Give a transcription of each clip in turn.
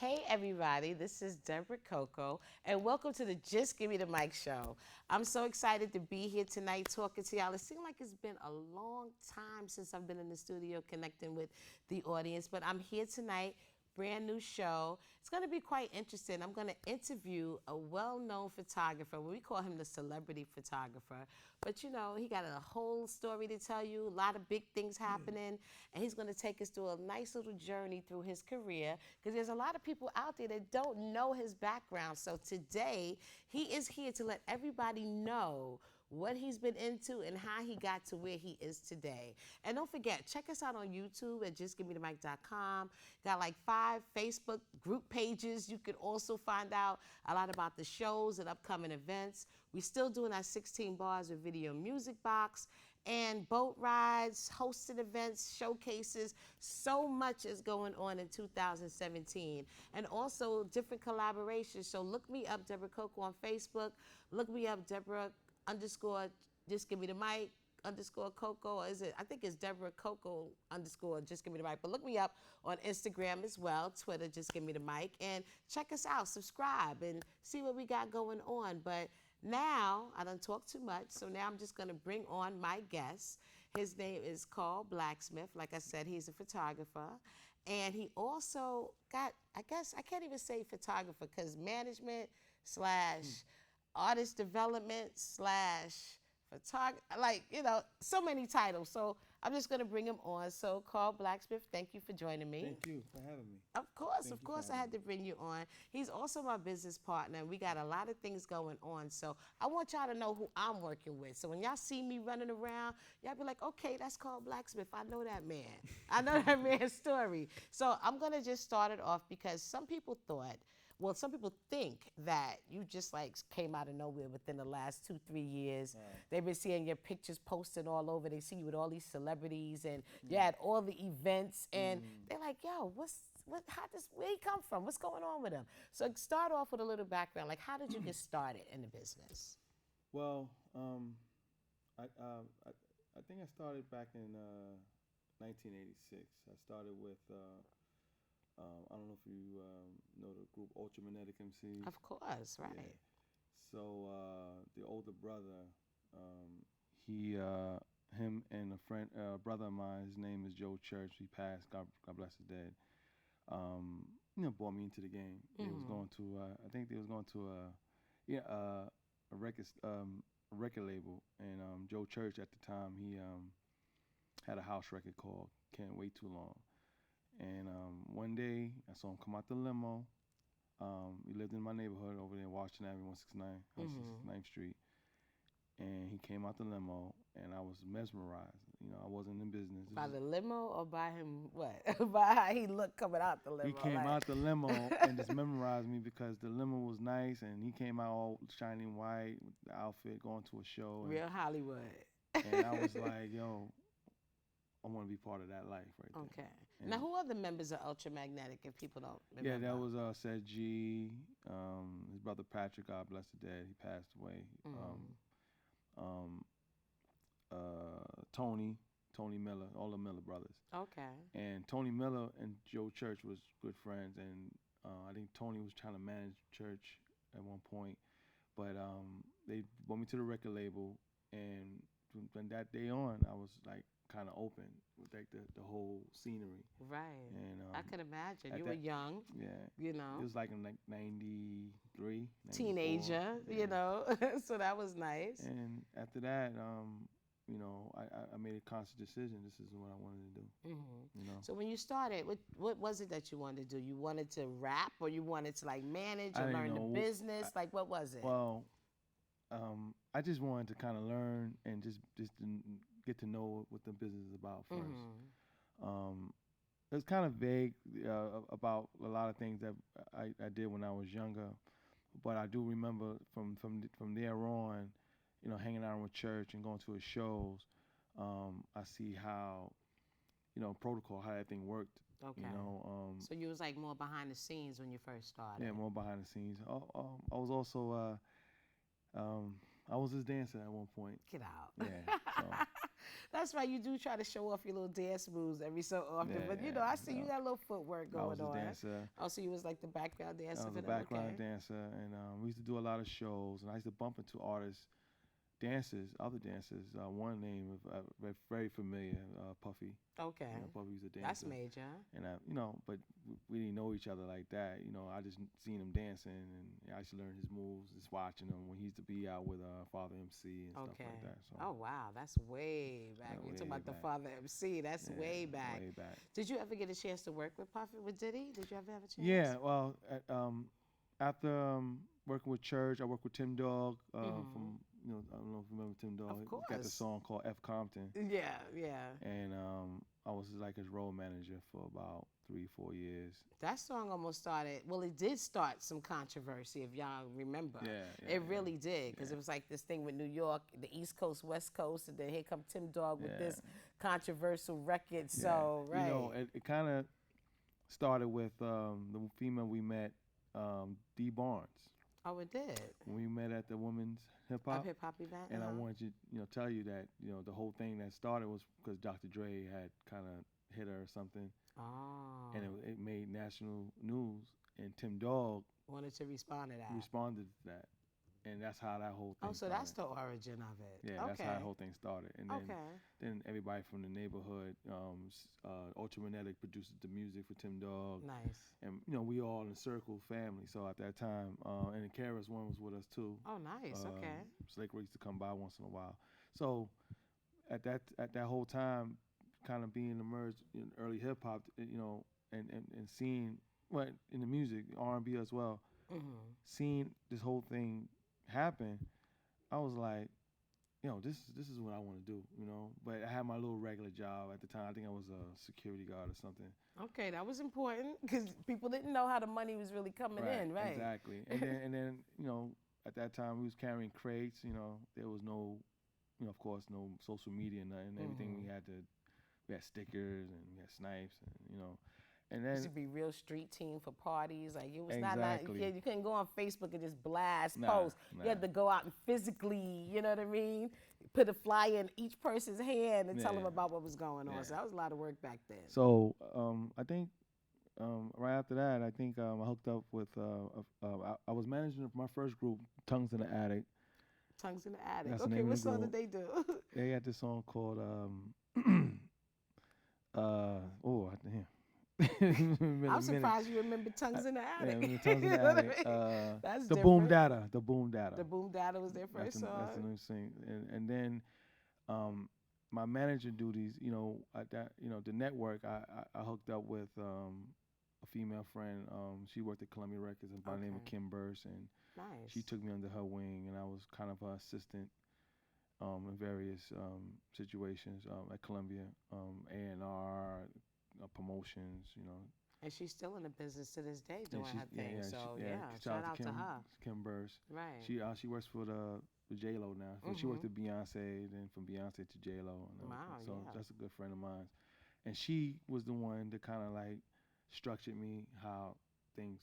Hey everybody, this is Debra Coco, and welcome to the Just Give Me the Mic show. I'm so excited to be here tonight talking to y'all. It seems like it's been a long time since I've been in the studio connecting with the audience, but I'm here tonight. Brand new show. It's going to be quite interesting. I'm going to interview a well-known photographer. We call him the celebrity photographer. But you know, he got a whole story to tell you, a lot of big things happening, and he's going to take us through a nice little journey through his career because there's a lot of people out there that don't know his background. So today, he is here to let everybody know what he's been into and how he got to where he is today. And don't forget, check us out on YouTube at justgivemethemic.com. Got like 5 Facebook group pages. You can also find out a lot about the shows and upcoming events. We're still doing our 16 bars with video music box and boat rides, hosted events, showcases. So much is going on in 2017. And also different collaborations. So look me up, Debra Coco on Facebook. Look me up, Debra _ just give me the mic _ Coco, or is it? I think it's Debra Coco _ just give me the mic. But look me up on Instagram as well, Twitter, just give me the mic, and check us out, subscribe, and see what we got going on. But now I done talked too much, so now I'm just gonna bring on my guest. His name is called Blaksmif. Like I said, he's a photographer, and he also got, I guess I can't even say photographer because management slash artist development slash photography, like, you know, so many titles. So I'm just going to bring him on. So Carl Blaksmif, thank you for joining me. Thank you for having me. Of course, I had to bring you on. He's also my business partner. We got a lot of things going on. So I want y'all to know who I'm working with. So when y'all see me running around, y'all be like, okay, that's Carl Blaksmif. I know that man. I know that man's story. So I'm going to just start it off because some people thought, well, some people think that you just like came out of nowhere within the last 2-3 years. Right. They've been seeing your pictures posted all over. They see you with all these celebrities and you had all the events, and they're like, yo, where he come from? What's going on with him? So start off with a little background. Like, how did you get started in the business? Well, I think I started back in 1986. I started with I don't know if you know the group Ultramagnetic MCs. Of course, right. Yeah. So the older brother, him and a friend, brother of mine, his name is Joe Church. He passed. God bless his dead. Brought me into the game. They was going to, I think they was going to a record label, and Joe Church at the time he had a house record called Can't Wait Too Long. And one day, I saw him come out the limo. He lived in my neighborhood over there in Washington Avenue, 169, 169th Street. And he came out the limo, and I was mesmerized. You know, I wasn't in business. By the limo or by him, what? By how he looked coming out the limo? He came out the limo and just memorized me because the limo was nice, and he came out all shining white with the outfit, going to a show. Real Hollywood. And I was like, yo, I want to be part of that life right there. Okay. And now, who are the members of Ultramagnetic, if people don't remember? Yeah, that was Seth G, his brother Patrick, God bless the dead, he passed away. Tony Miller, all the Miller brothers. Okay. And Tony Miller and Joe Church was good friends, and I think Tony was trying to manage Church at one point, but they brought me to the record label, and from that day on, I was like kind of open with like the whole scenery. Right. And I could imagine. You were young. Yeah. You know. It was like in like 93. Teenager, yeah. You know. So that was nice. And after that, you know, I made a conscious decision. This is what I wanted to do. You know. So when you started, what was it that you wanted to do? You wanted to rap, or you wanted to like manage or learn the business? Like, what was it? Well, I just wanted to kind of learn and just to get to know what the business is about first. It was kind of vague about a lot of things that I did when I was younger, but I do remember from there on, you know, hanging out with Church and going to his shows. I see how, you know, protocol, how that thing worked. Okay. You know. So you was like more behind the scenes when you first started. Yeah, more behind the scenes. I was also I was his dancer at one point. Get out. Yeah. So That's right. You do try to show off your little dance moves every so often, Yeah, but you yeah, know, I see you yeah. got a little footwork I was going a on. dancer. Oh, so you was like the background dancer I was for a them. background Okay. dancer, and we used to do a lot of shows. And I used to bump into artists, dancers, other dancers. One name very familiar, Puffy. Okay. You know, Puffy was a That's dancer. major. And but we didn't know each other like that. I just seen him dancing, and I used to learn his moves, just watching him when he used to be out with Father MC and stuff Okay. like that. So Oh wow, that's way back. Yeah, You're talking way about the back. Father MC. That's yeah, way back. way back. Did you ever get a chance to work with Puffy with Diddy? Did you ever have a chance? Yeah, well, after working with Church, I worked with Tim Dog from I don't know if you remember Tim Dog. Of He got the course. song called F Compton, Yeah, yeah. and I was like his role manager for about 3-4 years. That song almost started. Well, it did start some controversy, if y'all remember. Yeah, It really did, because it was like this thing with New York, the East Coast, West Coast, and then here come Tim Dog with Yeah. this controversial record. So, right. It kind of started with the female we met, Dee Barnes. Oh, it did. We met at the women's hip A hop. hip hop event. And I wanted to, tell you that, the whole thing that started was because Dr. Dre had kind of hit her or something, Oh. and it made national news. And Tim Dog Wanted to respond to that. responded to that, and that's how that whole thing. Oh, so started. that's the origin of it. Yeah, Okay. that's how the whole thing started. And then, Okay. then everybody from the neighborhood, Ultramagnetic produces the music for Tim Dog. Nice. And we all in a circle family. So at that time, and the Karis one was with us too. Oh, nice. Okay. Slaker used to come by once in a while. So at that whole time, kind of being emerged in early hip hop, and seeing what in the music, R&B as well, seeing this whole thing happen, I was like, this is what I want to do, But I had my little regular job at the time. I think I was a security guard or something. Okay, that was important because people didn't know how the money was really coming in, right? Exactly. And then at that time we was carrying crates. There was no, of course, no social media, nothing. Everything we had stickers and we had snipes, and It then used to be real street team for parties. Like it was Exactly. not you couldn't go on Facebook and just blast Nah, posts. nah. You had to go out and physically, you know what I mean? Put a flyer in each person's hand and tell them Yeah. about what was going on. Yeah. So that was a lot of work back then. So I think right after that, I think I hooked up with. I was managing my first group, Tongues in the Attic. Tongues in the Attic. That's the Okay, name of what the song group. did they do? They had this song called damn. I'm surprised you remember Tongues in the Attic. Yeah, Tongues in You the know what I Attic. mean? That's The different. Boom Data. The Boom Data. The Boom Data was their That's first the song. new thing. And then my manager duties, at that, the network, I hooked up with a female friend. She worked at Columbia Records by the name of Okay. Kim Burse, and Nice. she took me under her wing, and I was kind of her assistant in various situations at Columbia, A&R, promotions, And she's still in the business to this day doing her yeah, thing. yeah, So she- yeah, shout out to her. Kim Burse. Right. She works for the J Lo now. She worked at Beyonce, then from Beyonce to J Lo. Wow, So yeah. that's a good friend of mine, and she was the one that kind of like structured me how things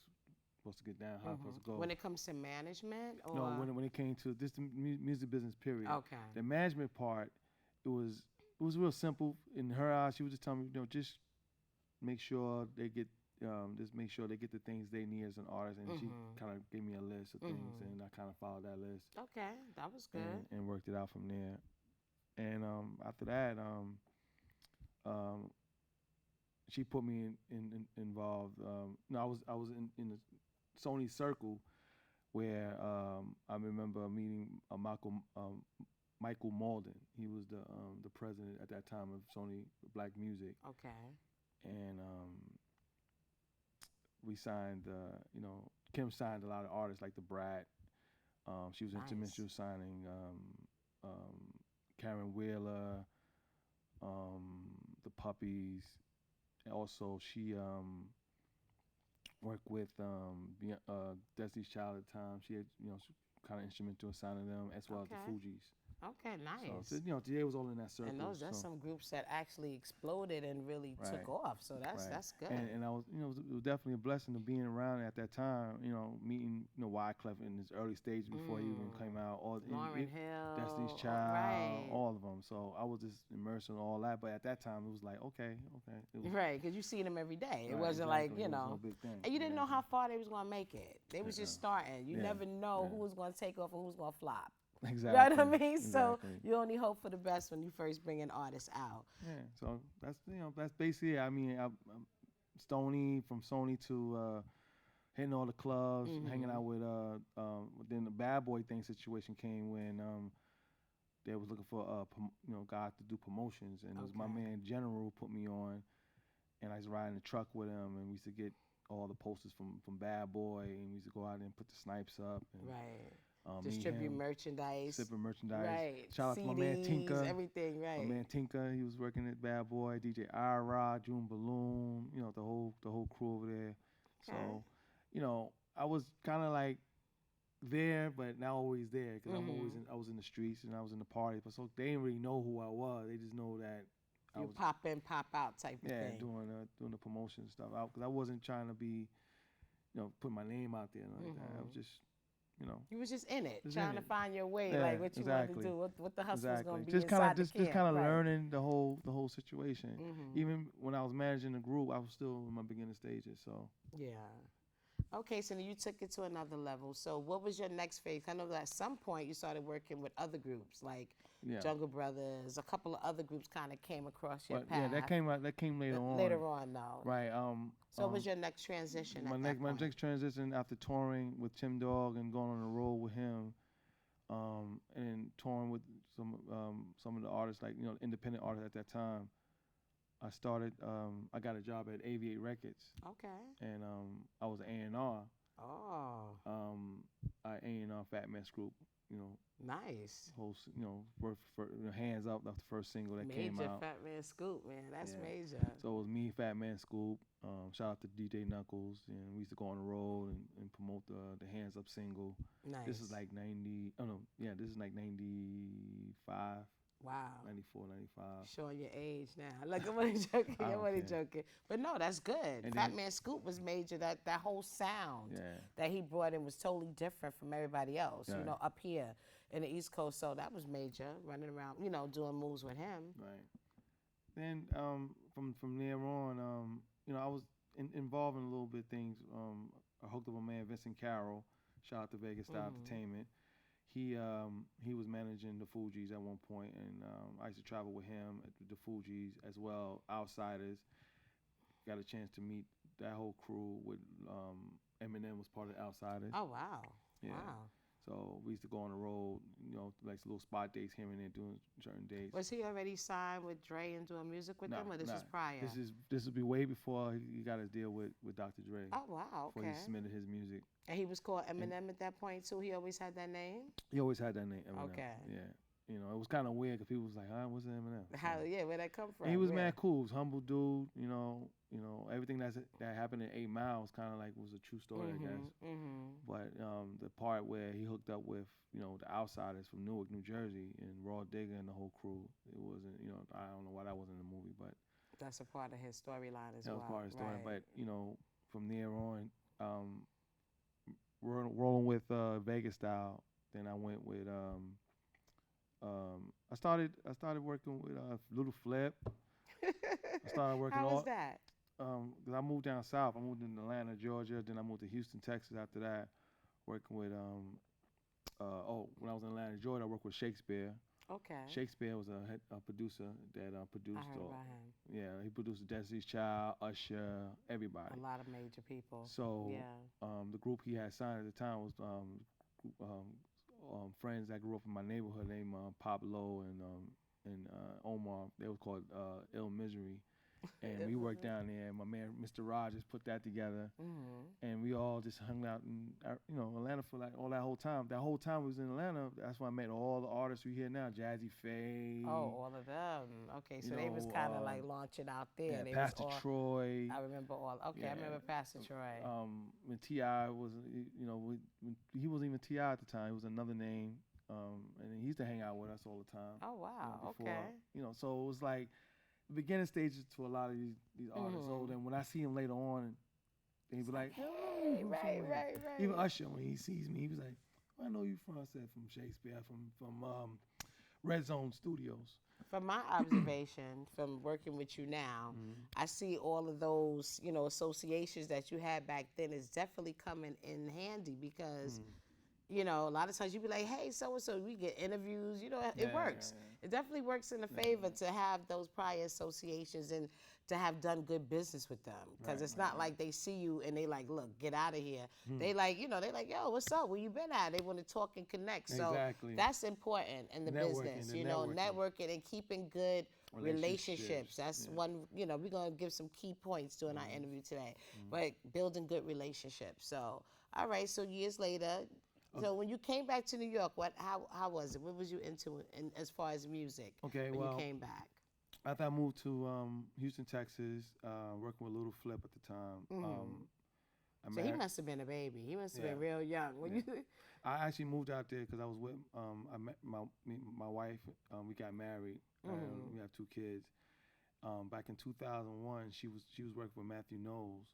supposed to get down, how it's supposed to go. When it comes to management, or No, when it came to this music business period. okay, The management part, it was real simple in her eyes. She was just telling me, just make sure they get the things they need as an artist, and she kind of gave me a list of things, and I kind of followed that list. okay, that was good. And worked it out from there. And after that, she put me involved. No, I was in the Sony circle where I remember meeting Michael Malden. He was the president at that time of Sony Black Music, Okay, and we signed. Kim signed a lot of artists like the Brat. She was instrumental signing Karen Wheeler, the Puppies, and also she worked with Destiny's Child at the time. She had kind of instrumental in signing them as well as the Okay. Fugees. Okay, So nice. today was all in that circle. And that's So some groups that actually exploded and really right. took off. So Right. that's good. And I was, it was definitely a blessing to being around at that time, meeting, Wyclef in his early stages before he even came out, Lauren Destiny's Hill, Child, right. all of them. So I was just immersed in all that. But at that time, it was like, okay. It was, Right, because you seen them every day. It right, wasn't like, exactly. It was no big thing. and you didn't know Exactly. how far they was going to make it. They was just starting. You Yeah. never know Yeah. who was going to take off and who was going to flop. Exactly. You know what I mean? Exactly. So you only hope for the best when you first bring an artist out. Yeah. So that's basically it. I mean, I'm Stony from Sony to hitting all the clubs, hanging out with. Then the bad boy thing situation came when they was looking for guys to do promotions, and it was my man General who put me on, and I was riding the truck with him, and we used to get all the posters from Bad Boy, and we used to go out there and put the snipes up. And, right. Distribute merchandise. Distribute merchandise. Right. Shout out CDs, to my man Tinka. Everything, right. My man Tinka, he was working at Bad Boy, DJ Ira, June Balloon, the whole crew over there. Okay. So, I was kind of like there, but not always there because I was in the streets and I was in the party. But so they didn't really know who I was. They just know that I was pop in, pop out type of thing. Yeah, doing the promotion stuff. Because I wasn't trying to be, put my name out there like that. I was just. You was just in it, just trying to find your way, like what you exactly. wanted to do, what the hustle was going to be just inside just the camp. kind of right. learning the whole situation. Even when I was managing the group, I was still in my beginning stages. So yeah. Okay, so you took it to another level. So what was your next phase? I know that at some point you started working with other groups like Jungle Brothers. A couple of other groups kind of came across your path. Yeah, that came later on. Later on, though. Right. So what was your next transition? My next transition after touring with Tim Dog and going on the road with him, and touring with some of the artists like independent artists at that time. I started. I got a job at Aviate Records. Okay. And I was an A&R. Oh. I A&R Fat Mess Group. Nice. Whole, Hands Up. That's the first single that came out. Major Fat Man Scoop, man. That's major. So it was me, Fat Man Scoop. Shout out to DJ Knuckles, and we used to go on the road and promote the Hands Up single. Nice. This is like 90. Oh no, yeah, this is like 95. Wow. 94, 95. Showing your age now. Like, I'm only joking. I'm only joking. But no, that's good. And Fat Man Scoop was major. That whole sound that he brought in was totally different from everybody else, up here in the East Coast. So that was major, running around, doing moves with him. Right. Then from there on, I was involved in a little bit things. I hooked up with my man Vincent Carroll. Shout out to Vegas Style Entertainment. He was managing the Fugees at one point, and I used to travel with him at the Fugees as well. Outsiders, got a chance to meet that whole crew. With Eminem was part of the Outsiders. Oh wow! Yeah. Wow. So we used to go on the road, like little spot dates here and there, doing certain dates. Was he already signed with Dre and doing music with them, or this is prior? This would be way before he got his deal with Dr. Dre. Oh wow! Okay. Before he submitted his music. And he was called Eminem at that point too. He always had that name. He always had that name. Eminem. Okay. Yeah. It was kind of weird because people was like, "Huh, what's Eminem?" Where'd that come from? And he was mad cool. He was a humble dude. Everything that happened in 8 Miles kind of like was a true story, I guess. But the part where he hooked up with the Outsiders from Newark, New Jersey, and Raw Digger and the whole crew, it wasn't. I don't know why that wasn't in the movie, but that's a part of his storyline as well. That was part of his story, right. But from there on, rolling with Vegas Style. Then I went with I started working with Little Flip. I started working. How was that? Because I moved down south. I moved in Atlanta, Georgia. Then I moved to Houston, Texas. After that, working with when I was in Atlanta, Georgia, I worked with Shakespeare. Okay. Shakespeare was a producer that produced. I heard about him. Yeah, he produced Destiny's Child, Usher, everybody. A lot of major people. So the group he had signed at the time was friends that grew up in my neighborhood named Pablo and Omar. They was called Ill Misery. And we worked down there. And my man, Mr. Rogers, put that together. And we all just hung out in Atlanta for like all that whole time. That whole time we was in Atlanta, that's when I met all the artists we hear now. Jazzy Faye. Oh, all of them. Okay, so they was kind of like launching out there. Yeah, they Pastor was all, Troy. I remember all. Okay, I remember Pastor Troy. When T.I. was, when he wasn't even T.I. at the time. It was another name. and he used to hang out with us all the time. Oh wow. Before, Okay. So it was like the beginning stages to a lot of these artists. So then when I see him later on, he'd be like, "Oh, you from Right, somewhere?" right, right. Even Usher, when he sees me, he was like, "Where I know you from?" I said, "From Shakespeare, from Red Zone Studios." From my observation, from working with you now, I see all of those, associations that you had back then is definitely coming in handy because, a lot of times you be like, hey, so and so, we get interviews, it works. It definitely works in the favor to have those prior associations and to have done good business with them. Because it's not like they see you and they like, look, get out of here. They like, they like, yo, what's up? Where you been at? They want to talk and connect. So Exactly. that's important in the business, networking and keeping good relationships. That's one, we're going to give some key points during our interview today. But building good relationships. So, all right, so years later, so when you came back to New York, how was it? What was you into as far as music? Okay, when well, you came back. After I moved to Houston, Texas, working with Little Flip at the time. So he must have been a baby. He must have been real young. When you I actually moved out there because I was with I met my wife. We got married. We have 2 kids. Back in 2001, she was working with Matthew Knowles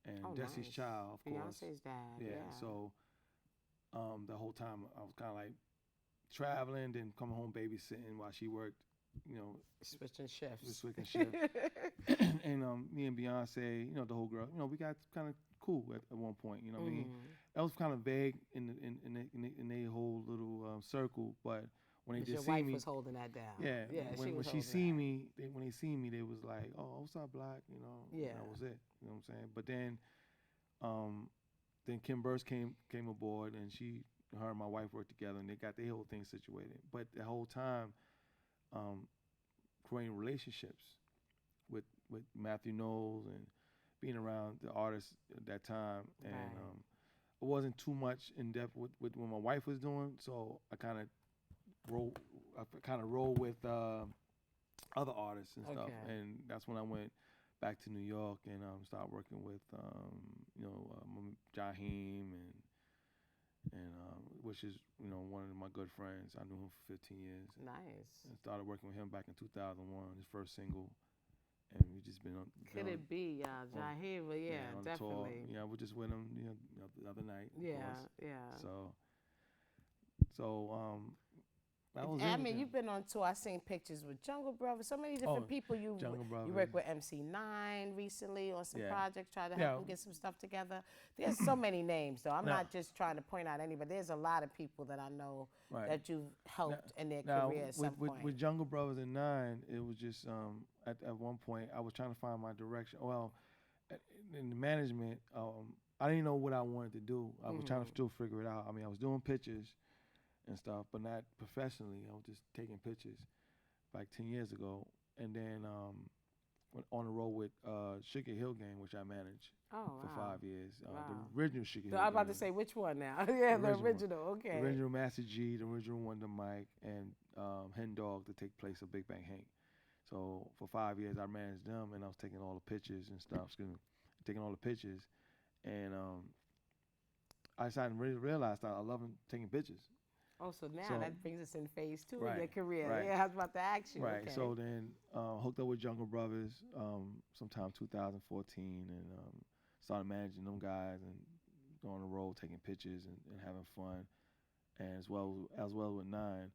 and Destiny's nice. Child, of course. Beyonce's dad. Yeah. So the whole time I was kind of like traveling, then coming home babysitting while she worked. Switching shifts. Switching shifts. And me and Beyonce, the whole girl, we got kind of cool at one point. You know what I mean? That was kind of vague in their whole little circle, but when they just see wife me, was holding that down. Yeah. When she see me, when they see me, they was like, "Oh, what's up, Black?" Yeah. That was it. You know what I'm saying? But then Kim Burst came aboard, and her and my wife worked together, and they got their whole thing situated. But the whole time, creating relationships with Matthew Knowles and being around the artists at that time, and it wasn't too much in depth with what my wife was doing, so I kind of roll with other artists and stuff, and that's when I went back to New York and started working with Jaheim and which is one of my good friends. I knew him for 15 years. Nice. And started working with him back in 2001, his first single, and we just been on. Could it be Jaheim? Well, on definitely. Tour. We're just with him, the other night. Yeah. So that was I mean, you've been on tour. I've seen pictures with Jungle Brothers. So many different people. You worked with MC9 recently on some projects, trying to help them get some stuff together. There's so many names, though. I'm not just trying to point out anybody. There's a lot of people that I know that you've helped in their career at some point. With Jungle Brothers and Nine, it was just at one point I was trying to find my direction. Well, in the management, I didn't know what I wanted to do. I was trying to still figure it out. I mean, I was doing pictures and stuff, but not professionally. I was just taking pictures like 10 years ago. And then went on the road with Sugar Hill Gang, which I managed for 5 years. The original Sugar Hill Gang. I'm about to say which one now. Yeah, the original. Okay. The original Master G, the original Wonder Mike, and Hen Dog to take place of Big Bang Hank. So for 5 years, I managed them, and I was taking all the pictures and stuff. Taking all the pictures. And I decided to really realize that I love taking pictures. Oh, so now that brings us in phase 2 of your career. Right. Yeah, I was about to ask you. Right. Okay. So then hooked up with Jungle Brothers sometime 2014 and started managing them guys and going on the road, taking pictures and having fun, and as well with Nine.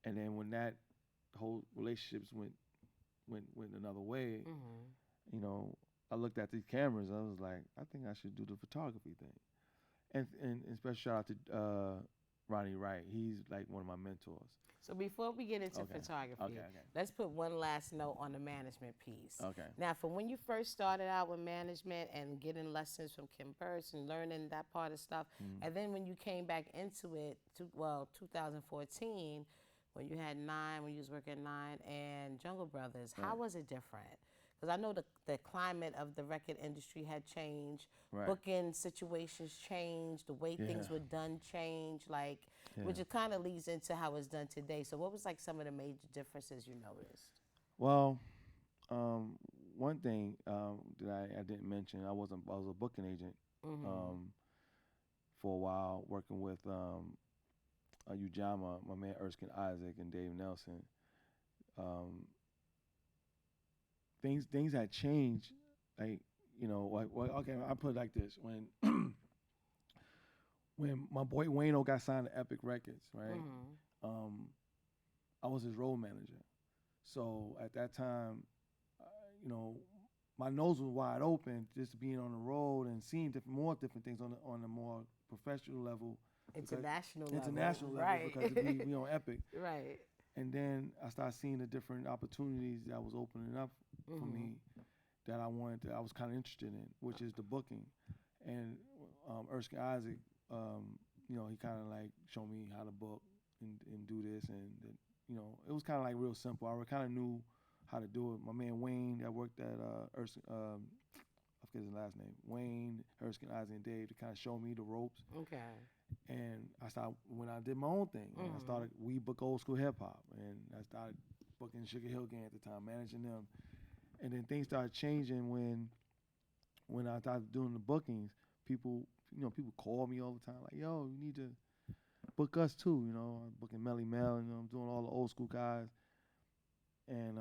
And then when that whole relationships went another way, I looked at these cameras. I was like, I think I should do the photography thing. And special shout out to Ronnie Wright. He's like one of my mentors. So before we get into photography, let's put one last note on the management piece. Okay. Now, from when you first started out with management and getting lessons from Kim Burst and learning that part of stuff, and then when you came back into it, 2014, when you had Nine, when you was working at Nine and Jungle Brothers, how was it different? Because I know the climate of the record industry had changed. Right. Booking situations changed. The way things were done changed. Which it kind of leads into how it's done today. So what was like some of the major differences you noticed? Well, one thing that I didn't mention, I was a booking agent for a while, working with Ujamaa, my man Erskine Isaac and Dave Nelson, um, things had changed. Like okay, I put it like this: when when my boy Wayno got signed to Epic Records, right? Um, I was his road manager. So at that time, uh, you know, my nose was wide open just being on the road and seeing more different things on a more professional level. International level. Right. Because we on Epic. Right. And then I started seeing the different opportunities that was opening up for me that I was kind of interested in, which is the booking. And Erskine Isaac, he kind of like showed me how to book and do this. And, it was kind of like real simple. I kind of knew how to do it. My man Wayne that worked at Erskine, I forget his last name, Wayne, Erskine, Isaac, and Dave, to kind of show me the ropes. Okay. And when I did my own thing, I started, we book old school hip hop, and I started booking Sugar Hill Gang at the time, managing them. And then things started changing when I started doing the bookings. People call me all the time, like, yo, you need to book us too, I'm booking Melly Mel, and I'm doing all the old school guys. And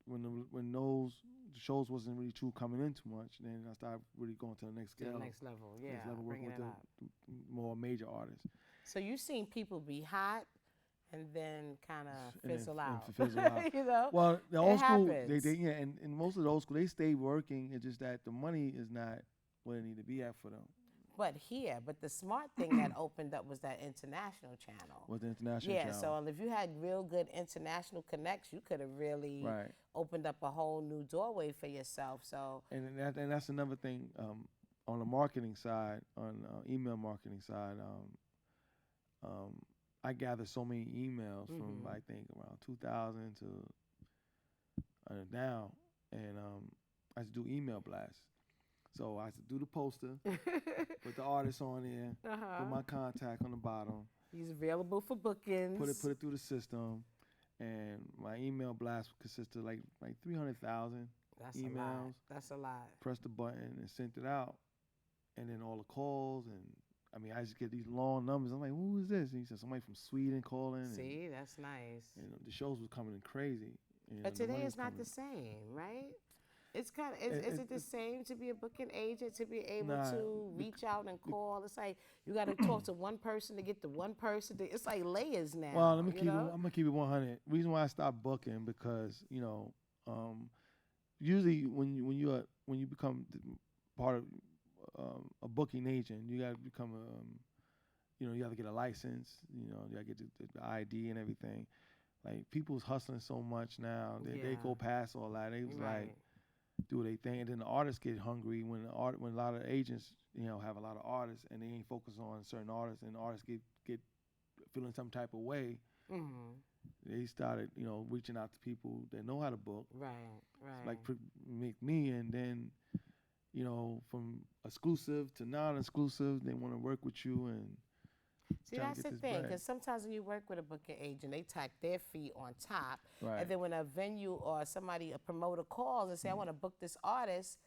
when those shows wasn't really too coming in too much, then I started really going to the next scale. The next level, yeah. Next level, working with the more major artists. So you've seen people be hot and then kind of fizzle out. And fizzle out. Well, the old school, and most of the old school, they stay working. It's just that the money is not where it need to be at for them. But the smart thing that opened up was that international channel. Was the international channel. Yeah, so if you had real good international connects, you could have really opened up a whole new doorway for yourself. So and that's another thing on the marketing side, on email marketing side. I gathered so many emails from I think around 2000 to now, and I used to do email blasts. So I used to do the poster, put the artist on there, put my contact on the bottom. He's available for bookings. Put it through the system, and my email blast consisted of like 300,000 emails. A lot. That's a lot. Pressed the button and sent it out, and then all the calls, and I mean I just get these long numbers. I'm like, who is this? And he said somebody from Sweden calling. See, that's nice. And the shows was coming in crazy. But today it's not the same, right? It's kind of, is it the same to be a booking agent, to be able to reach out and call? It's like you got to talk to one person to get to one person. It's like layers now. Well, I'm gonna keep it 100. Reason why I stopped booking because usually when you become part of a booking agent, you got to become you have to get a license. You got to get the ID and everything. Like people's hustling so much now, they go past all that. They was like, do their thing, and then the artists get hungry when a lot of agents have a lot of artists and they ain't focused on certain artists, and the artists get feeling some type of way. They started reaching out to people that know how to book, right like me, and then from exclusive to non-exclusive, they want to work with you. And see, that's the thing, because sometimes when you work with a booking agent, they tack their fee on top. Right. And then when a venue or a promoter calls and say, I want to book this artist,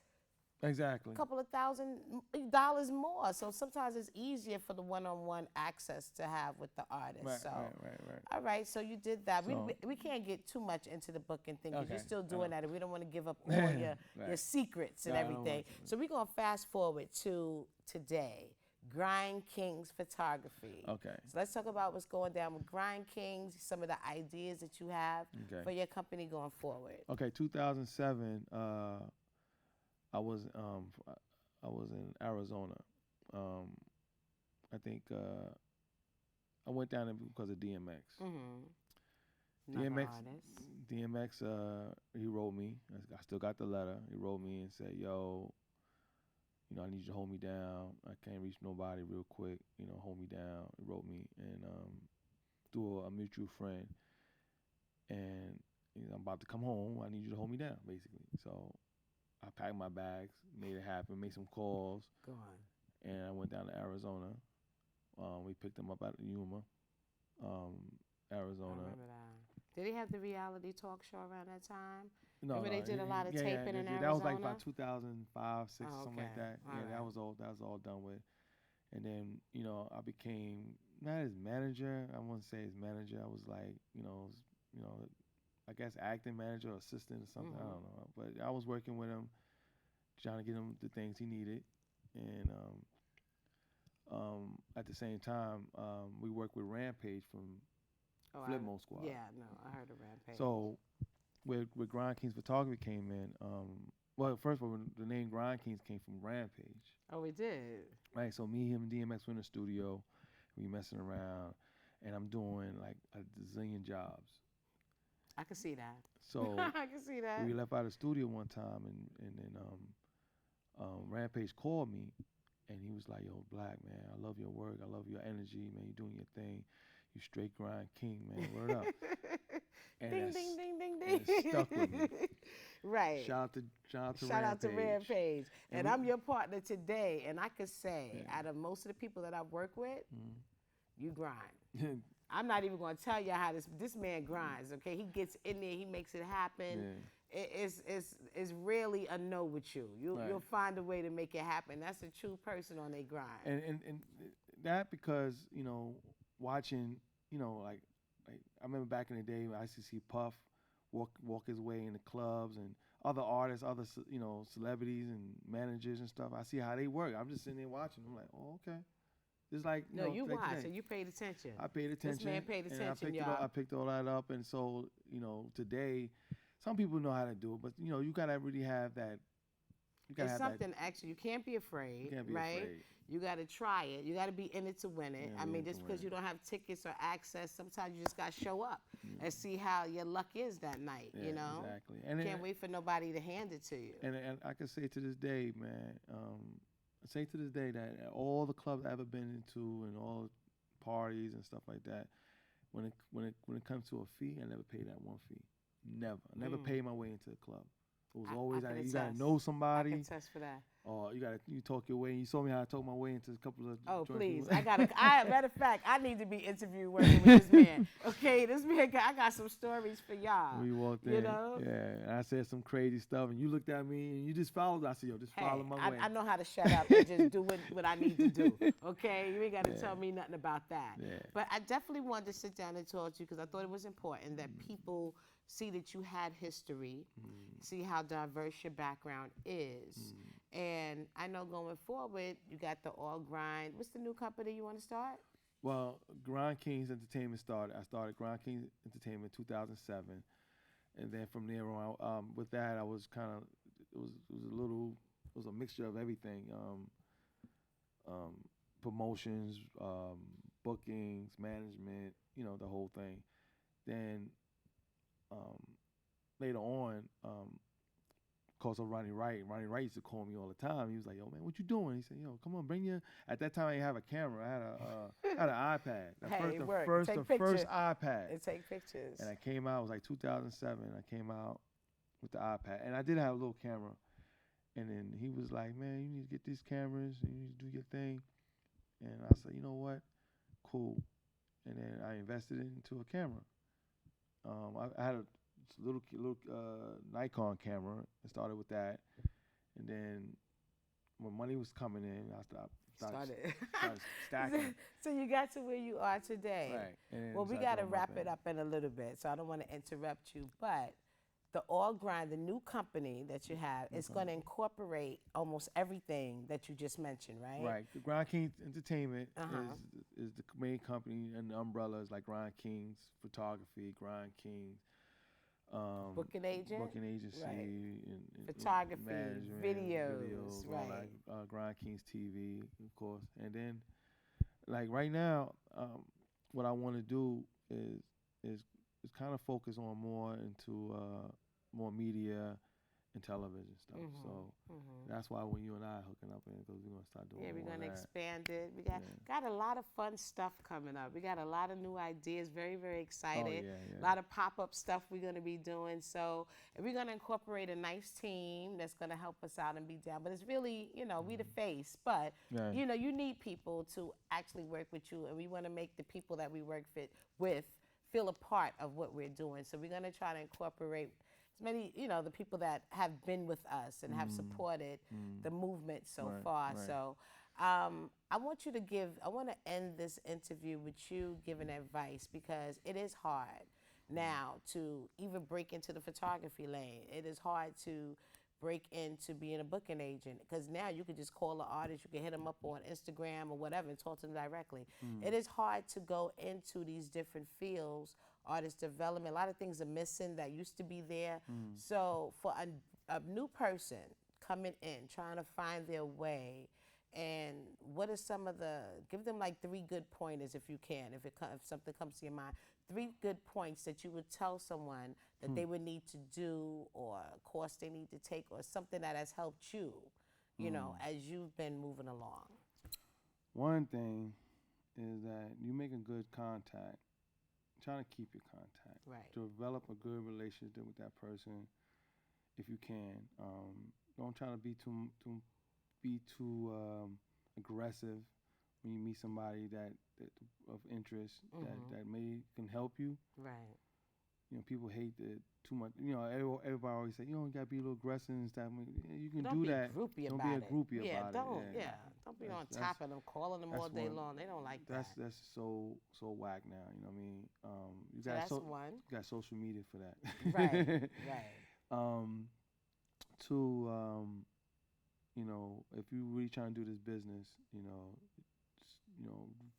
exactly, a couple of $1,000 more. So sometimes it's easier for the one-on-one access to have with the artist. Right. All right, so you did that. So, we can't get too much into the booking thing because you're still doing that, and we don't want to give up all your secrets and everything. So we're going to fast forward to today. Grind Kings Photography. Okay. So let's talk about what's going down with Grind Kings, some of the ideas that you have for your company going forward. Okay, 2007, I was in Arizona. I think I went down there because of DMX. DMX, he wrote me. I still got the letter. He wrote me and said, yo, I need you to hold me down. I can't reach nobody real quick. Hold me down. He wrote me, and through a mutual friend. And I'm about to come home. I need you to hold me down, basically. So I packed my bags, made it happen, made some calls. Go on. And I went down to Arizona. We picked him up at Yuma, Arizona. I remember that. Did he have the reality talk show around that time? No, remember they did a lot of taping in Arizona? That was like about 2005, 2006, something like that. All right. That was all done with. And then, I became not as manager. I wouldn't say as manager. I was like, you know, I guess acting manager or assistant or something. I don't know. But I was working with him, trying to get him the things he needed. And at the same time, we worked with Rampage from Flipmode Squad. Yeah, no, I heard of Rampage. So with Grind Kings Photography came in. Well, first of all, the name Grind Kings came from Rampage. Oh, we did. Right. So me, him, and DMX were in the studio. We messing around, and I'm doing like a zillion jobs. I can see that. So I can see that. we left out of the studio one time, and then Rampage called me, and he was like, "Yo, Black man, I love your work. I love your energy, man. You doing your thing. You straight grind king, man. Word up." And ding, ding, ding, ding, ding. And it stuck with me. Right. Shout out to Rampage. Rampage. And I'm your partner today, and I could say, out of most of the people that I've worked with, you grind. I'm not even going to tell you how this man grinds, okay? He gets in there, he makes it happen. Yeah. It's really a no with you. You'll find a way to make it happen. That's a true person on their grind. And that because, watching, like I remember back in the day when I used to see Puff walk his way in the clubs and other artists, other celebrities and managers and stuff. I see how they work. I'm just sitting there watching. I'm like, oh, okay. It's like you like watched today. and you paid attention. I paid attention. This man paid attention, y'all. I picked all that up, and so today, some people know how to do it, but you gotta really have that. It's something extra. You can't be afraid, you can't be right? afraid. You got to try it. You got to be in it to win it. I mean, just because you don't have tickets or access, sometimes you just got to show up and see how your luck is that night, Exactly. And can't wait for nobody to hand it to you. And I can say to this day, man, that all the clubs I've ever been into and all the parties and stuff like that, when it comes to a fee, I never paid that one fee. Never. I never paid my way into the club. It was always you gotta know somebody. I can attest for that. Or you talk your way. You saw me how I talk my way into a couple of. Oh please, matter of fact, I need to be interviewed working with this man. Okay, this man, I got some stories for y'all. We walked in, yeah, and I said some crazy stuff, and you looked at me and you just followed. I said, yo, just follow my way. I know how to shut up and just do what I need to do. Okay, you ain't got to tell me nothing about that. Yeah. But I definitely wanted to sit down and talk to you because I thought it was important that people see that you had history, see how diverse your background is. And I know going forward, you got the All Grind. What's the new company you want to start? Well, Grind Kings Entertainment started. I started Grind Kings Entertainment in 2007. And then from there on, with that, I was kind of, it was a mixture of everything. Promotions, bookings, management, the whole thing. Then later on, because of Ronnie Wright used to call me all the time. He was like, yo, man, what you doing? He said, yo, come on, at that time I didn't have a camera. I had an iPad. The first iPad. And take pictures. And I came out, it was like 2007. I came out with the iPad. And I did have a little camera. And then he was like, man, you need to get these cameras and you need to do your thing. And I said, you know what? Cool. And then I invested into a camera. I had a little Nikon camera. I started with that, and then when money was coming in, I started stacking. So you got to where you are today. Right. Well, we got to wrap it up in a little bit, so I don't want to interrupt you, but the All Grind, the new company that you have, is going to incorporate almost everything that you just mentioned, right? Right. The Grind Kings Entertainment is the main company, and the umbrella is like Grind Kings Photography, Grind Kings. Booking agent? Booking agency. Right. And photography, videos, right. All like Grind Kings TV, of course. And then, like right now, what I want to do is kind of focus on more into more media and television stuff. So that's why when you and I are hooking up, because we're gonna start doing. Yeah, we're gonna that. expand it. We got a lot of fun stuff coming up. We got a lot of new ideas. Very, very excited. A lot of pop-up stuff we're gonna be doing. So we're gonna incorporate a nice team that's gonna help us out and be down. But it's really, we the face. But you need people to actually work with you, and we want to make the people that we work with feel a part of what we're doing. So we're gonna try to incorporate many, the people that have been with us and have supported the movement so far. Right. So I want you to give, I want to end this interview with you giving advice because it is hard now to even break into the photography lane. It is hard to break into being a booking agent because now you could just call an artist, you can hit them up on Instagram or whatever and talk to them directly. It is hard to go into these different fields, artist development. A lot of things are missing that used to be there. So for a new person coming in, trying to find their way, and what are some of the, give them like 3 good pointers if you can, if something comes to your mind, 3 good points that you would tell someone that they would need to do, or a course they need to take, or something that has helped you, you know, as you've been moving along. One thing is that you make a good contact. Try to keep your contact. Right. Develop a good relationship with that person if you can. Don't try to be too aggressive when you meet somebody that of interest that can help you. Right. You know, people hate that too much. You know, everybody always say, you know, you gotta be a little aggressive and stuff. You can Don't do be that. groupie Don't about be a it. groupie Yeah, about don't. it. Yeah, don't be on That's- top of them, calling them all day one- long. They don't like that. That's so whack now. You know what I mean? You So got that's one. you got social media for that. Right. Right. Two, you know, if you really trying to do this business, you know,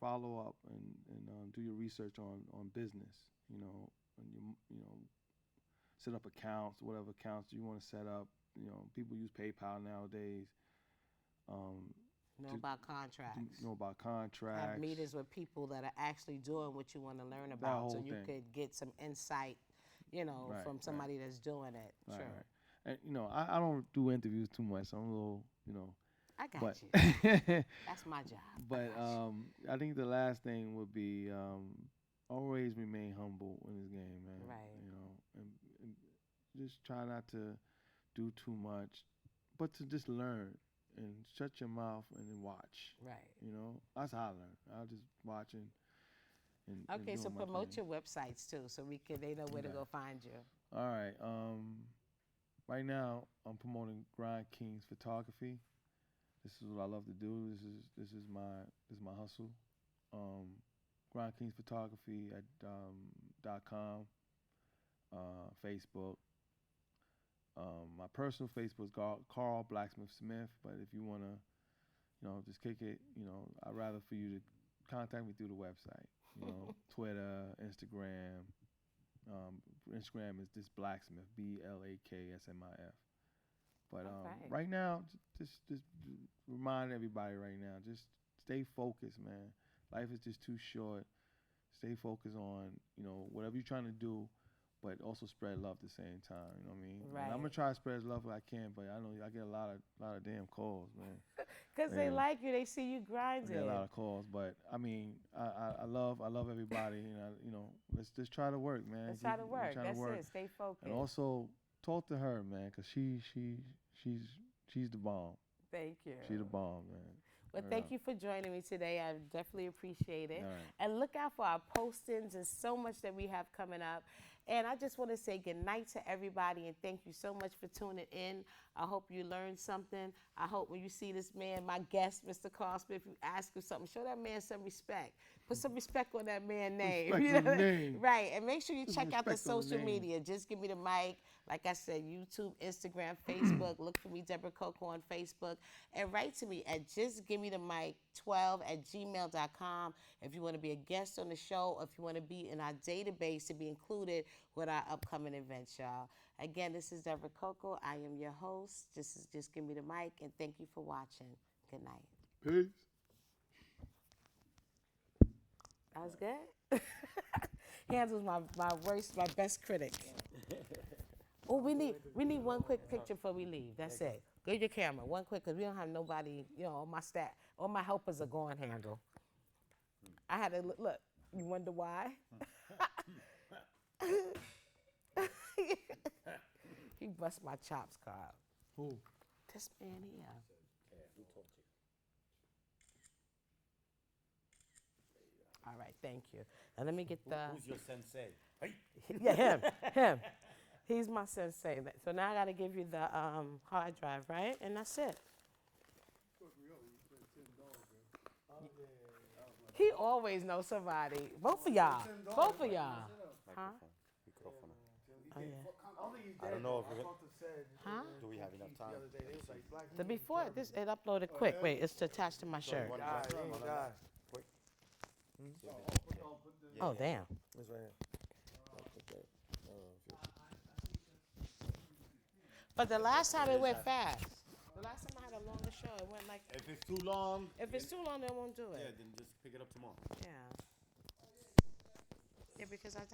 follow up and do your research on business. You know, and you know, set up accounts, whatever accounts you want to set up. You know, people use PayPal nowadays. Know about contracts. Know about contracts. Have meetings with people that are actually doing what you want to learn That about, whole so you thing. could get some insight, you know, Right, from right. somebody that's doing it. Right, Sure. right. And you know, I don't do interviews too much. So I'm a little, you know. I got But you. That's my job. but I think the last thing would be always remain humble in this game, man. Right. You know, and just try not to do too much, but to just learn and shut your mouth and then watch. Right. You know, that's how I learn. I just watching. And Okay, so doing my promote thing. your websites too, so they know where to Okay. go find you. All right. Right now I'm promoting Grind Kings Photography. This is what I love to do. This is my hustle. Grind Kings Photography at .com, Facebook. My personal Facebook is Carl Blaksmif Smith. But if you wanna, you know, just kick it. You know, I'd rather for you to contact me through the website. You know, Twitter, Instagram. Instagram is just Blaksmif, BLAKSMIF. But Okay. right now, just remind everybody right now, just stay focused, man. Life is just too short. Stay focused on, you know, whatever you're trying to do, but also spread love at the same time. You know what I mean? Right. And I'm gonna try to spread as love as I can, but I know I get a lot of damn calls, man. Because they Yeah. like you, they see you I grinding. get a lot of calls, but I mean, I love everybody. You know, let's just try to work, man. Let's try to Just- work. try to That's work. it. Stay focused. And also talk to her, man, cause she's the bomb. Thank you. She's the bomb, man. Well, thank you for joining me today. I definitely appreciate it. All right. And look out for our postings and so much that we have coming up. And I just want to say good night to everybody and thank you so much for tuning in. I hope you learned something. I hope when you see this man, my guest, Mr. Cosby, if you ask him something, show that man some respect. Put some respect on that man's name. Respect You on know? his name. Right. And make sure you Put check out the respect on the social name. media. Just give me the mic. Like I said, YouTube, Instagram, Facebook. Look for me, Debra Coco, on Facebook. And write to me at justgimmethemic12@gmail.com if you want to be a guest on the show, or if you want to be in our database to be included with our upcoming events, y'all. Again, this is Debra Coco. I am your host. Just give me the mic, and thank you for watching. Good night. Peace. That was good. Hands was my best critic. Oh, we need one quick picture before we leave. That's it. Go to your camera, one quick, because we don't have nobody, you know, all my helpers are going handle. I had to look, you wonder why? He bust my chops, Carl. Who? This man here. All right, thank you. Now let me get the. Who's your sensei? Hey. Yeah, him. He's my sensei. So now I got to give you the hard drive, right? And that's it. He always knows somebody. Both of y'all. Both of y'all. Huh? Microfono. Oh, yeah. I don't know if we're Huh? do we have enough time? The before this, it uploaded quick. Wait, it's attached to my shirt. Quick. Oh, damn. It's right here. But the last time it went fast. The last time I had a longer show, it went like. If it's too long, If it's too long, they won't do yeah, it. then just pick it up tomorrow. Yeah. Yeah, because I